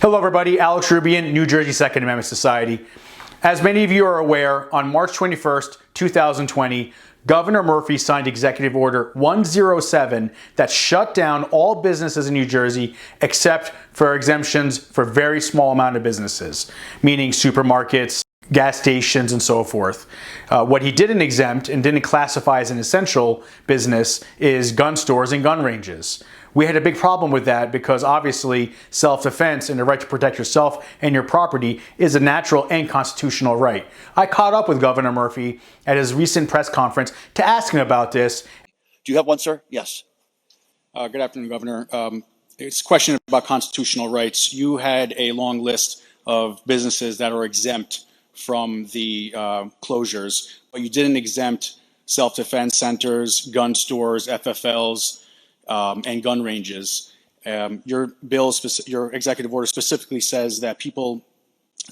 Hello everybody, Alex Roubian, New Jersey Second Amendment Society. As many of you are aware, on March 21st, 2020, Governor Murphy signed Executive Order 107 that shut down all businesses in New Jersey except for exemptions for very small amount of businesses, meaning supermarkets, gas stations, and so forth. What he didn't exempt and didn't classify as an essential business is gun stores and gun ranges. We had a big problem with that because obviously self-defense and the right to protect yourself and your property is a natural and constitutional right. I caught up with Governor Murphy at his recent press conference to ask him about this. Do you have one, sir? Yes. Good afternoon, Governor. It's a question about constitutional rights. You had a long list of businesses that are exempt from the closures, but you didn't exempt self-defense centers, gun stores, FFLs, and gun ranges. Your executive order specifically says that people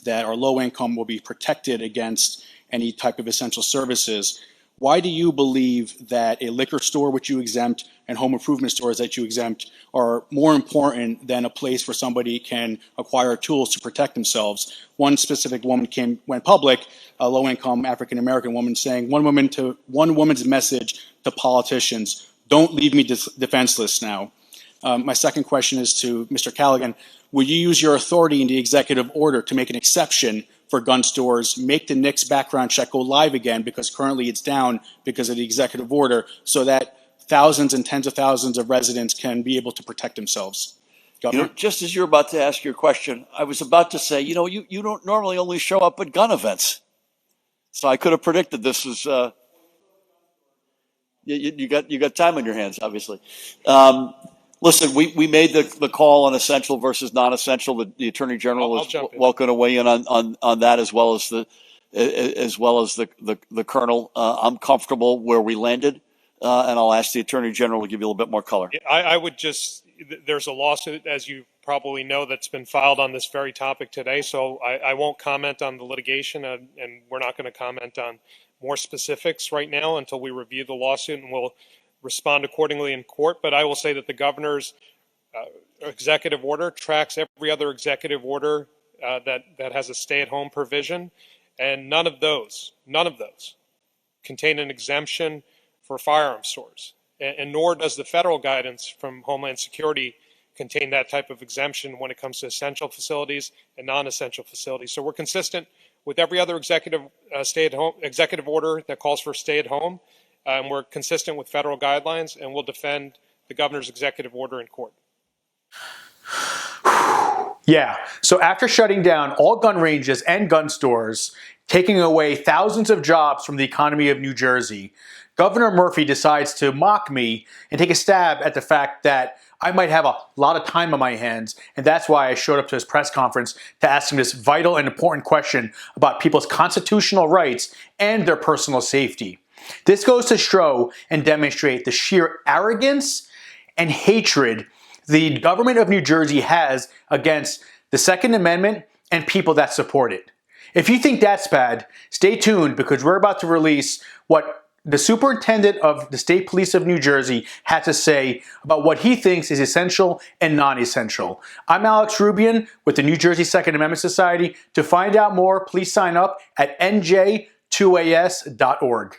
that are low income will be protected against any type of essential services. Why do you believe that a liquor store, which you exempt, and home improvement stores that you exempt are more important than a place where somebody can acquire tools to protect themselves? One specific woman went public, a low-income African-American woman, saying one woman's message to politicians: don't leave me defenseless now. My second question is to Mr. Callaghan. Will you use your authority in the executive order to make an exception for gun stores, make the NICS background check go live again, because currently it's down because of the executive order, so that thousands and tens of thousands of residents can be able to protect themselves? Governor? Just as you're about to ask your question, I was about to say, you don't normally only show up at gun events. So I could have predicted this was, you got time on your hands, obviously. Listen, we made the call on essential versus non-essential. The Attorney General is welcome to weigh in on that, as well as the Colonel. I'm comfortable where we landed, and I'll ask the Attorney General to give you a little bit more color. I would just, there's a lawsuit, as you probably know, that's been filed on this very topic today, so I won't comment on the litigation, and we're not going to comment on more specifics right now until we review the lawsuit, and we'll respond accordingly in court. But I will say that the governor's executive order tracks every other executive order that has a stay-at-home provision, and none of those contain an exemption for firearm stores, and nor does the federal guidance from Homeland Security contain that type of exemption when it comes to essential facilities and non-essential facilities. So we're consistent with every other executive order that calls for stay-at-home. We're consistent with federal guidelines, and we'll defend the governor's executive order in court. Yeah, so after shutting down all gun ranges and gun stores, taking away thousands of jobs from the economy of New Jersey, Governor Murphy decides to mock me and take a stab at the fact that I might have a lot of time on my hands, and that's why I showed up to his press conference to ask him this vital and important question about people's constitutional rights and their personal safety. This goes to show and demonstrate the sheer arrogance and hatred the government of New Jersey has against the Second Amendment and people that support it. If you think that's bad, stay tuned, because we're about to release what the superintendent of the State Police of New Jersey had to say about what he thinks is essential and non-essential. I'm Alex Roubian with the New Jersey Second Amendment Society. To find out more, please sign up at nj2as.org.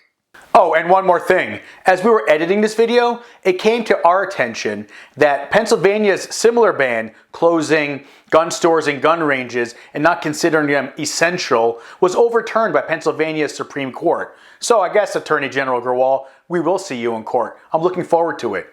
Oh, and one more thing. As we were editing this video, it came to our attention that Pennsylvania's similar ban closing gun stores and gun ranges and not considering them essential was overturned by Pennsylvania's Supreme Court. So I guess, Attorney General Grewal, we will see you in court. I'm looking forward to it.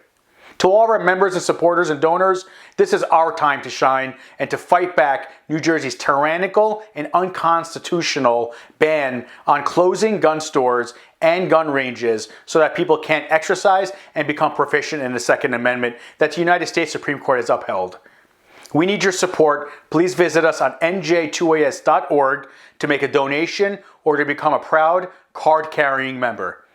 To all of our members and supporters and donors, this is our time to shine and to fight back New Jersey's tyrannical and unconstitutional ban on closing gun stores and gun ranges so that people can't exercise and become proficient in the Second Amendment that the United States Supreme Court has upheld. We need your support. Please visit us on nj2as.org to make a donation or to become a proud card-carrying member.